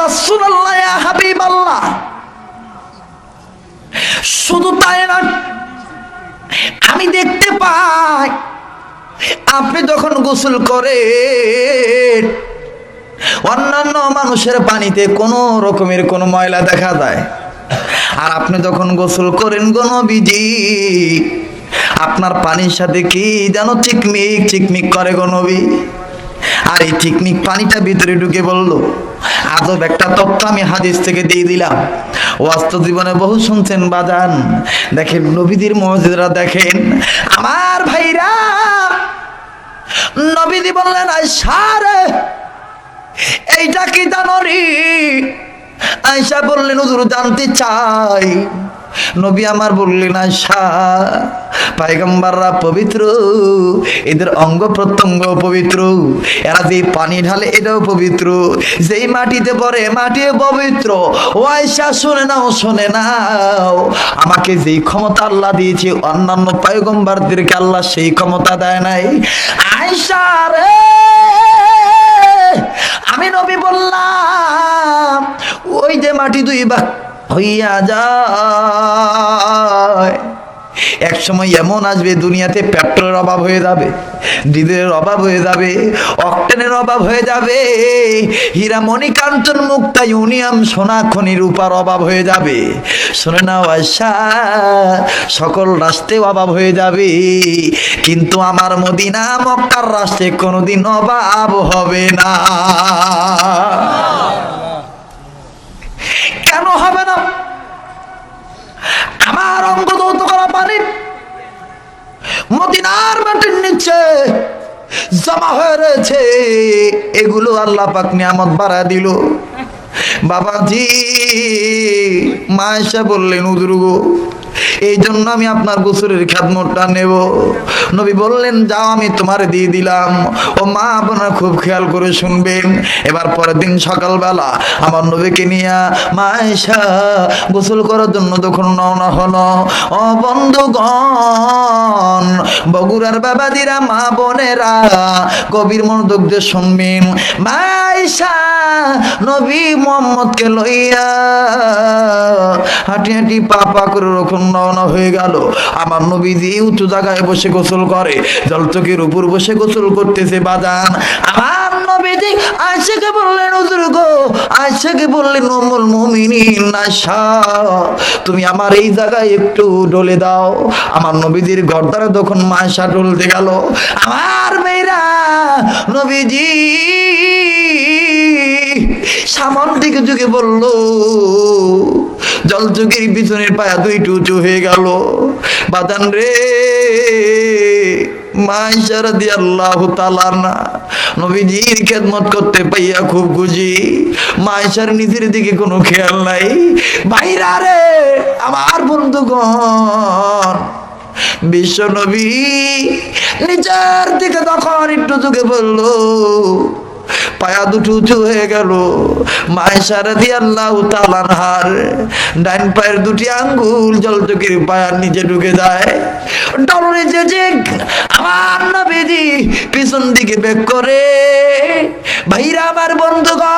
রাসূলুল্লাহ, ইয়া হাবিবাল্লাহ। শুধু তাই না, আমি দেখতে পাই আপনি যখন গোসল করেন অন্যান্য মানুষের পানিতে কোনো রকমের কোনো ময়লা দেখা যায়, আর আপনি যখন গোসল করেন গো নবীজি, আপনার পানির সাথে কি যেন চিকমিক চিকমিক করে গো নবী। আর এই চিকমিক পানিটা ভিতরে ঢুকে বলল। আজব একটা তথ্য আমি হাদিস থেকে দিয়ে দিলাম, বাস্তব জীবনে বহু শুনছেন বাজান। দেখেন নবীদের মুজিজা দেখেন আমার ভাইরা। নবীজি বললেন, আয়েশা রে এইটা কি জানো রে? আয়েশা বললেন, হুজুর জানতে চাই। নবী আমার বললেন, আয়েশা পয়গম্বররা পবিত্র, এদের অঙ্গ প্রত্যঙ্গ পবিত্র, এরা যে পানি ঢালে এটাও পবিত্র, যেই মাটিতে পড়ে মাটিও পবিত্র। ও আয়েশা শুনে নাও, শুনে নাও, আমাকে যেই ক্ষমতা আল্লাহ দিয়েছে অন্যান্য পয়গম্বরদেরকে আল্লাহ সেই ক্ষমতা দেয় নাই। আয়েশা রে আমি নবী বললাম, ওই যে মাটি দুই ভাগ হইয়া যায়, এক সময় এমন আসবে দুনিয়াতে পেট্রোলের অভাব হয়ে যাবে, ডিজেলের অভাব হয়ে যাবে, অক্টেনের অভাব হয়ে যাবে, হীরা মণিকাঞ্চন মুক্তা ইউনিয়াম সোনা খনি রূপার অভাব হয়ে যাবে। শুনে নাও আয়েশা, সকল রাষ্ট্রে অভাব হয়ে যাবে, কিন্তু আমার মদিনা মক্কার রাষ্ট্রে কোনোদিন অভাব হবে না। কেন হবে না? আমার অঙ্গ দৌত করা পানি মদিনার মাটির নিচে জমা হয়ে রয়েছে, এগুলো আল্লাহ পাক নিয়ামত বাড়া দিল। বাবাজি মা এসে বললেন, হুজুর গো এই জন্য আমি আপনার গোসলের খেদমতটা নেব। নবী বললেন, যাও আমি তোমার দিয়ে দিলাম। ও মা আপনারা খুব খেয়াল করে শুনবেন। এবার পরের দিন সকালবেলা আমার নবীকে নিয়ে মা আয়েশা গোসল করার জন্য যখন রওনা হলো, ও বন্ধুগণ, বগুড়ার বাবাদিরা, মা বোনেরা, কবির মনোযোগ দিয়ে শুনবেন। মা আয়েশা নবী মুহাম্মদকে লইয়া হাঁটি হাঁটি পা পা করে রকম রওনা হয়ে গেল। আমার নবীজি উঁচু জায়গায় বসে গোসল করে, জলচকের উপর বসে গোসল করতেছে বাজান। আমার নবীজি আয়েশাকে বললেন, হুজুর গো, আয়েশাকে বললেন, উম্মুল মুমিনিন আয়েশা তুমি আমার এই জায়গায় একটু ডলে দাও। আমার নবীজির গর্দানে যখন আয়েশা ডলতে গেল, আমার মেয়েরা নবীজি সামন দিকে যুগে বলল, জলচকের পিছনের পায়া দুইটু উঁচু হয়ে গেল। বাজান রে, মা আয়েশা রাদিয়াল্লাহু তাআলা না নবীজির খেদমত করতে পাইয়া খুব খুশি। মা আয়েশার নিজের দিকে কোনো খেয়াল নাই। ভাইরা রে, আমার বন্ধুগণ, বিশ্ব নবী নিজের দিকে তখন একটু যুগে বলল, পায়া দুটো উঁচু হয়ে গেল। মা আয়েশা রাদিয়াল্লাহু তাআলা আনহার ডান পায়ের দুটি আঙ্গুল জলচকের পায়ার নিচে ঢুকে যায়। ডলরে যে আমার নবীজি পিছন দিকে বেক করে। ভাইরা আমার বন্ধুগণ,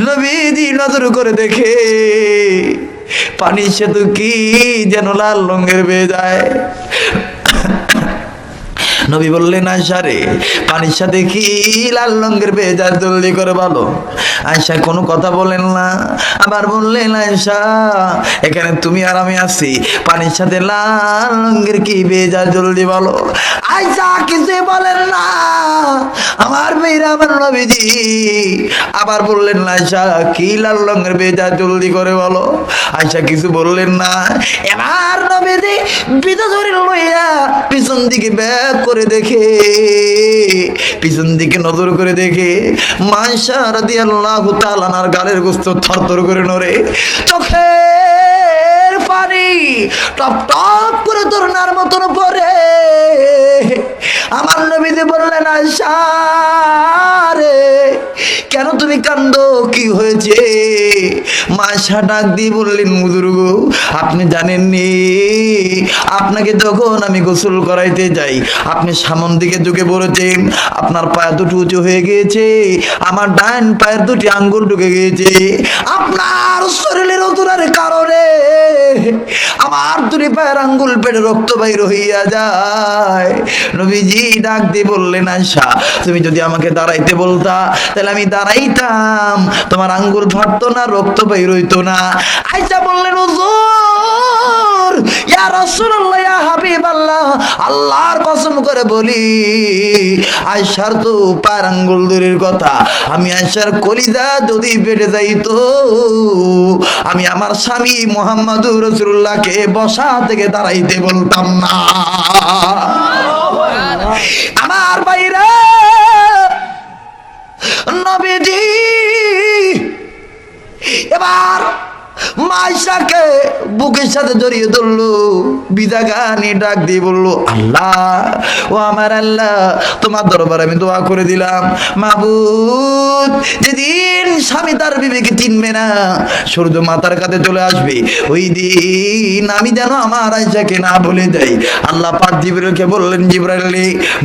নবীজি নজর করে দেখে পানির সেতু কি যেন লাল রঙের বেয়ে যায়। নবী বললেন, আয়েশা রে পানির সাথে কি লাল রঙের বেজার জলদি করে বলো। আয়েশা কোনো কথা বলেন না। আবার বললেন, আয়েশা এখানে তুমি আর আমি আছি, পানির সাথে লাল রঙের কি বেজার জলদি বলো। আয়েশা কিছু বলেন না। আমার মেয়েরা, আমার নবীজি আবার বললেন, আয়েশা কি লাল রঙের বেজার জলদি করে বলো। আয়েশা কিছু বললেন না। এবার নবীজি বিদা ধরে লইয়া পিছন দিকে ব্যাক করে দেখে, পিছন দিকে নজর করে দেখে মা আয়েশা রাদিয়াল্লাহু তাআলা আনহার গালের গোশত থরথর করে নড়ে, চোখের পানি টপ টপ করে ঝরনার মতন পড়ে। আমার নবীজি বললেন, আয়েশা রে কেন তুমি কান্দো, কি হয়েছে? মা আয়েশা ডাক দিয়ে বললেন, হুজুর গো, আপনি জানেননি, আপনাকে যখন আমি গোসল করাইতে যাই আপনি সামন দিকে ঢুকে পড়েছেন, আপনার পায়ে দুটো উঁচু হয়ে গিয়েছে, আমার ডান পায়ের দুটি আঙ্গুল ঢুকে গিয়েছে, আপনার শরীরের ওজনের কারণে আমার দুটি পায়ের আঙ্গুল পেটে রক্ত বাইর হইয়া যায়। নবীজি ডাক দিয়ে বললেন, আয়েশা তুমি যদি আমাকে দাঁড়াইতে বলতা তাহলে আমি দাঁড়াইতাম, তোমার আঙ্গুল ফাটতো না, রক্ত বাইর হইতো না। আয়েশা বললেন, হুজুর, ইয়া রাসূলুল্লাহ, ইয়া হাবিবাল্লাহ, আল্লাহর কসম করে বলি, আয়েশার তো পায়ের আঙ্গুল দূরের কথা, আমি আয়েশার কলিজা যদি বেড়ে যাইতো, আমি আমার স্বামী মুহাম্মদুর রাসূলুল্লাহকে বসা থেকে দাঁড়াইতে বলতাম না। আমার ভাইরা, নবীজি এবার মা আয়েশাকে বুকের সাথে জড়িয়ে ধরলো, বিদাগানি ডাক দিয়ে বললো, আল্লাহ, ও আমার আল্লাহ, তোমার দরবারে আমি দোয়া করে দিলাম, মাবুদ, যেদিন স্বামী তার বিবিকে চিনবে না, সূর্য মাথার কাছে চলে আসবে, ওই দিন আমি যেন আমার আয়েশাকে না ভুলে যাই। আল্লাহ পাক জিবরাইলকে বললেন, জিবরাইল,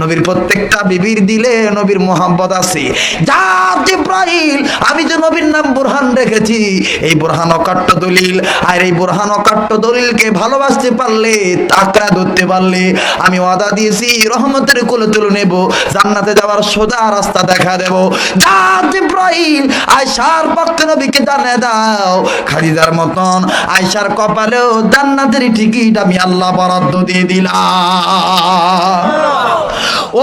নবীর প্রত্যেকটা বিবির দিলে নবীর মোহাব্বত আছে, যা জিবরাইল, আমি যে নবীর নাম বুরহান রেখেছি, এই বুরহান অকাট্য দলিল, আর এই বুরহান অকাট্য দলিলকে ভালোবাসতে পারলে, তাকড়া ধরতে পারলে, আমি ওয়াদা দিয়েছি রহমতের কোলে তুলে নেব, জান্নাতে যাওয়ার সোজা রাস্তা দেখা দেব। যা জিবরাইল, আয়েশার পক্ষে নবীকে জানিয়ে দাও, খাদিজার মতন আয়েশার কপালেও জান্নাতের টিকিট আমি আল্লাহ বরাদ্দ দিয়ে দিলাম।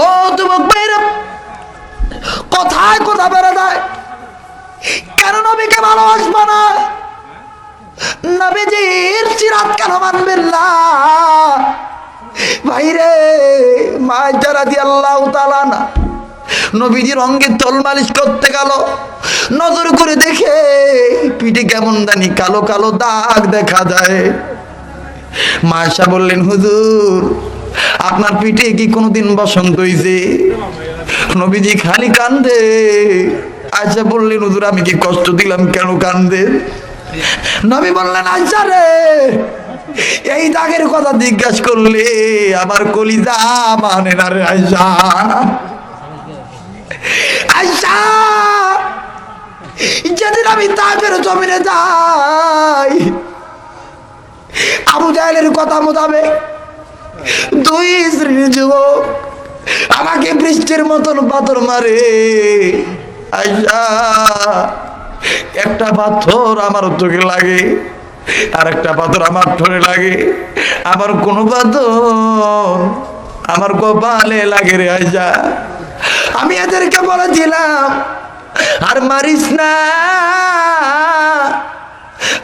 ও যুবক ভাইরা, কোথায় কথা বেড়ে যায়, কেন নবীকে ভালোবাসবো না? নবীজির সিরাত কেন মানবেন না? ভাইরে, মা আয়েশা রাদিয়াল্লাহু তাআলা না নবীজির অঙ্গে তল মালিশ করতে গেল, নজর করে দেখে পিঠে কেমন জানি কালো কালো দাগ দেখা যায়। মা আয়েশা বললেন, হুজুর, আপনার পিঠে কি কোনোদিন বসন্ত হইছে? নবীজি খালি কান্দে। আয়েশা বললেন, হুজুর, আমি কি কষ্ট দিলাম, কেন কান্দে? নবী বললেন, আয়েশা রে, এই দাগের কথা জিজ্ঞাসা করলে আমার কলিজা মানে না রে আয়েশা। আয়েশা, যেদিন আমি তায়েফের জমিনে যাই, আবু জাহেলের কথা মোতাবেক দুই শ্রেণীর যুবক আমাকে বৃষ্টির মতন পাথর মারে। আয়েশা, একটা পাথর আমার চোখে লাগে, আর একটা পাথর আমার ঠোঁটে লাগে, আবার কোনো পাথর আমার কপালে লাগে রে আয়েশা। আমি এদেরকে বলেছিলাম, আর মারিস না,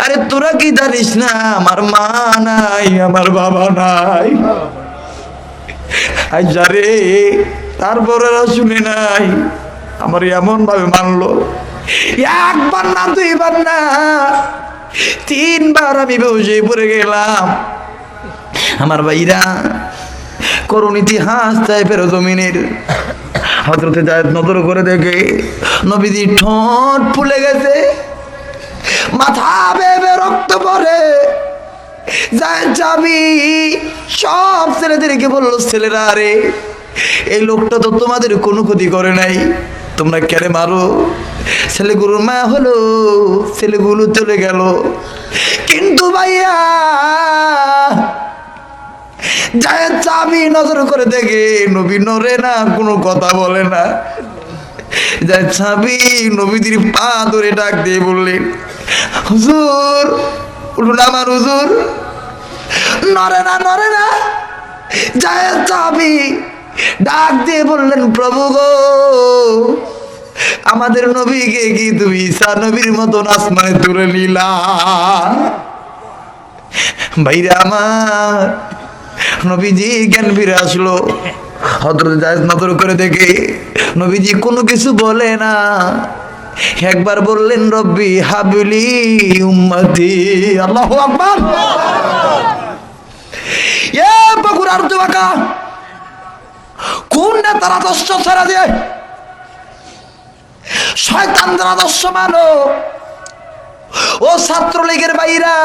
আরে তোরা কি জানিস না আমার মা নাই, আমার বাবা নাই। আয়েশা রে, তারপরে শুনে নাই, আমার এমন ভাবে মানলো, একবার না, দুইবার না, তিনবার আমি বেহুশ পড়ে গেলাম। আমার ভাইরা, করুণ ইতিহাস তায়েফের জমিনের। হযরতে যায়েদ নজর করে দেখে নবীজি ঠোঁট ফুলে গেছে, মাথা বেয়ে রক্ত পড়ে। যায়েদ যাবি সব ছেলেদেরকে বললো, ছেলেরা, আরে এই লোকটা তো তোমাদের কোনো ক্ষতি করে নাই, তোমরা কেন মারো? ছেলেগুলোর মা হলো, ছেলেগুলো চলে গেল, কিন্তু ভাইয়া যায়েদ চাবি নজর করে দেখে নবী নড়ে না, কোনো কথা বলে না। যায়েদ চাবি নবীদের পা ধরে ডাক দিয়ে বললেন, হুজুর, উঠুন আমার হুজুর। নড়ে না, নড়ে না। যায়েদ চাবি ডাক দিয়ে বললেন, প্রভু গো, আমাদের নবীকে কি তুমি ঈসা নবীর মতন আসমানে তুলে নিলা? ভাইরা আমার, নবীজি জ্ঞান ফিরে আসলো। হযরত যায়েদ নজর করে দেখে নবীজি কোনো কিছু বলে না, একবার বললেন, রব্বি হাবলি উম্মতি। আল্লাহু আকবার। এ বগুড়ার যুবকা, কোন নেতারা দশ ছাড়া দিয়ে শয়তানদের আদর্শ মানো। ও ছাত্রলীগের ভাইরা,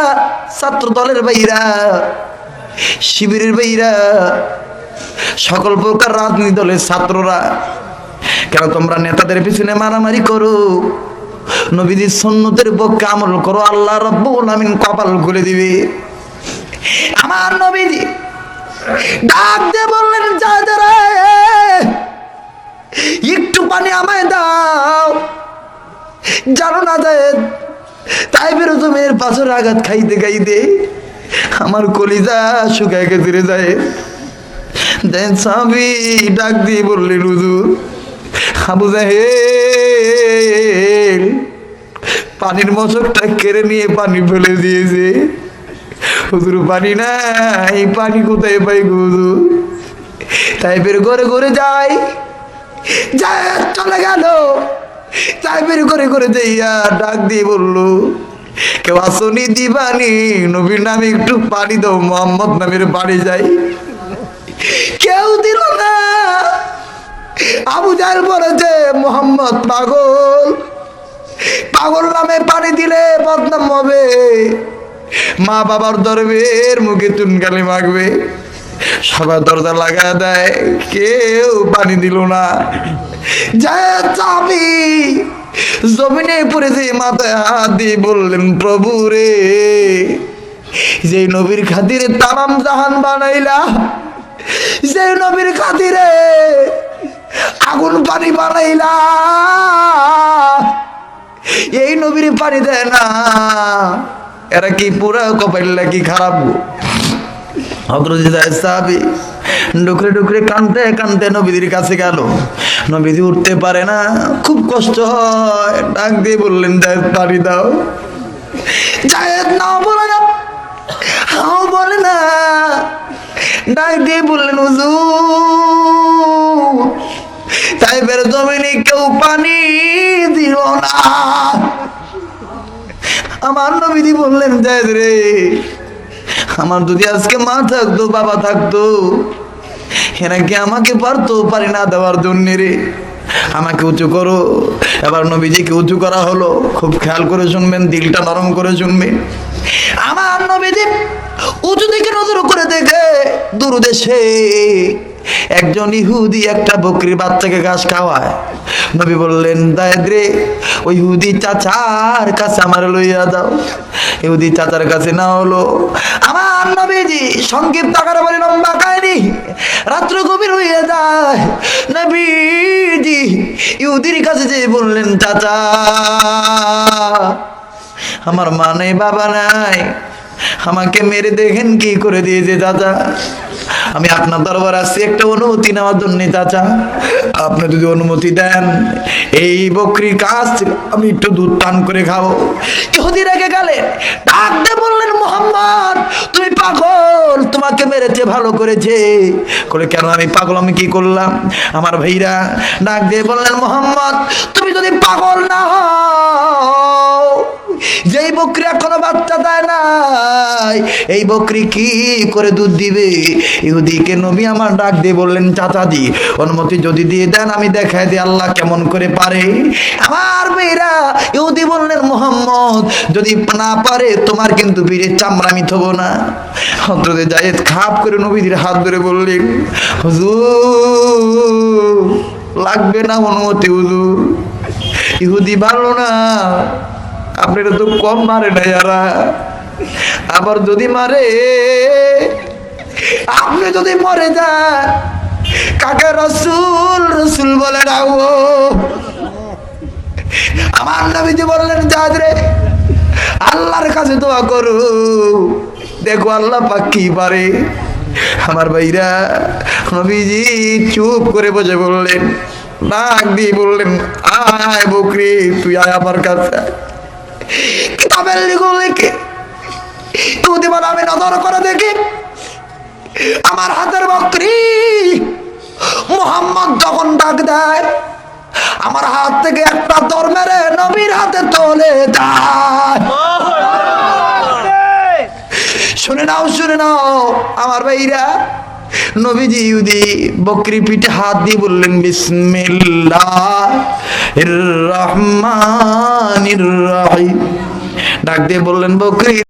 ছাত্র দলের ভাইরা, শিবিরের ভাইরা, সকল প্রকার রাজনীতি দলের ছাত্ররা, কেন তোমরা নেতাদের পিছনে মারামারি করো? নবীজির সুন্নতের পক্ষে আমল করো, আল্লাহ রাব্বুল আমিন কপাল খুলে দিবে। আমার নবীজি ডাক দিয়ে বললেন, যাদের একটু পানি আমায় দাও। জানো না যায় তাই বেরো জমির পাথর আঘাত খাইতে খাইতে আমার কলিজা শুকায় গেছে যায়। দেন সাহাবী ডাক দিয়ে বললেন, হুজুর আবু জাহেল পানির মশকটা কেড়ে নিয়ে পানি ফেলে দিয়েছে। হুজুর পানি নাই, পানি কোথায় পাই হুজুর? তাই বের ঘরে ঘরে যাই, যায় চলে গেল। তাই বের করে করে যাইয়া ডাক দিয়ে বললো, কেউ আসনি দিবানি, নবীর নামে একটু পানি দাও, মোহাম্মদ নামের বাড়ি যাই। কেউ দিল না। আবু জাহেল বলেছে, মোহাম্মদ পাগল, পাগল নামে পানি দিলে বদনাম হবে, মা বাবার দরবের মুখে চুনকালি মাখবে। সবাই দরজা লাগা দেয়, কেউ পানি দিল না। যায় চাবি জমিনে পড়েছে, মাথায় হাত দিয়ে বললেন, প্রভু রে, যে নবীর খাতিরে তামাম জাহান বানাইলা, যে নবীর খাতিরে আগুন পানি বানাইলা, এই নবীর পানি দেয় না, এরা কি পুরা কপাইলা কি খারাপ? ডুকরে ডুকরে কানতে কানতে নবীদের কাছে গেল। নবীজি উঠতে পারে না, খুব কষ্ট হয়। ডাক দিয়ে বললেন, জায়েদ পানি দাও। জায়েদ নাও বলে না, হাও বলে না। ডাক দিয়ে বললেন, হুজুর তাই বের জমিনে কেউ পানি দিল না। আমার নবীজি বললেন, জায়েদ রে, আমার যদি আজকে মা থাকতো, বাবা থাকতো, এরা কি আমাকে পারতো পারি না দেওয়ার জন্য রে? আমাকে উঁচু করো। এবার নবীজিকে উঁচু করা হলো। খুব খেয়াল করে শুনবেন, দিলটা নরম করে শুনবেন। আমার নবীজি উঁচু দিকে নজর করে দেখে দূর দেশে একজন ইহুদি একটা বকরির বাচ্চাকে ঘাস খাওয়ায়। নবী বললেন, দায়দ্রে ওই ইহুদি চাচার কাছে আমার লইয়া দাও। ইহুদি চাচার কাছে না হলো। আমার নবীজি সংক্ষিপ্ত আকারে বলে, লম্বা কাহিনী, রাত্র গভীর হয়ে যায়। নবীজি ইহুদির কাছে যে বললেন, চাচা আমার মা নেই, বাবা নাই, আমাকে মেরে দেখেন কি করে দিয়েছে চাচা। আমি আপনার দরবার আসছি একটা অনুমতি নেওয়ার জন্য চাচা। আপনি যদি অনুমতি দেন, এই বকরির কাছ আমি একটু দুধ পান করে খাবো। ইহুদি রেগে গেলে ডাক দিয়ে বললেন, মোহাম্মদ তুমি পাগল, তোমাকে মেরেছে ভালো করেছে। করে কেন আমি পাগল, আমি কি করলাম? আমার ভাইরা ডাক দিয়ে বললেন, মোহাম্মদ তুমি যদি পাগল না হও, যেই বকরি এখনো বাচ্চা দেয় নাই, এই বকরি কি করে দুধ দিবে? ইহুদিকে নবী আমার ডাক দিয়ে বললেন, চাচাজি অনুমতি যদি দিয়ে দেন আমি দেখাই দিই আল্লাহ কেমন করে পারে। আমার মেয়েরা ইহুদি বললেন, মোহাম্মদ যদি না পারে তোমার কিন্তু বীরের চামড়া আমি থবো না। হযরত জায়েদ খাপ করে নবীর হাত ধরে বললেন, হুজুর লাগবে না অনুমতি হুজুর, ইহুদি ভালো না, আপনারা তো কম মারে না যারা, আবার যদি মারে আপনি যদি মরে যান কাকে রসুল রসুল বলে রাখবো। আমার নবীজি বললেন, জায়েদ রে আল্লাহর কাছে দোয়া করো, দেখো আল্লাহ পাক কি পারে। আমার ভাইরা নবীজি চুপ করে বসে বললেন, ডাক দিয়ে বললেন, আয় বকরি তুই আয় আমার কাছে। কিতাবের লিখে ইহুদি বলে, আমি নজর করে দেখি আমার হাতের বকরি মুহাম্মদ যখন ডাক দেয়, আমার হাত থেকে একটা দর মেরে নবীর হাতে তোলে দেয়। শুনে নাও শুনে নাও আমার ভাইরা, নবীজি ইহুদি বকরি পিঠে হাত দিয়ে বললেন বিসমিল্লাহির রহমানির রহিম। ডাক দিয়ে বললেন বকরি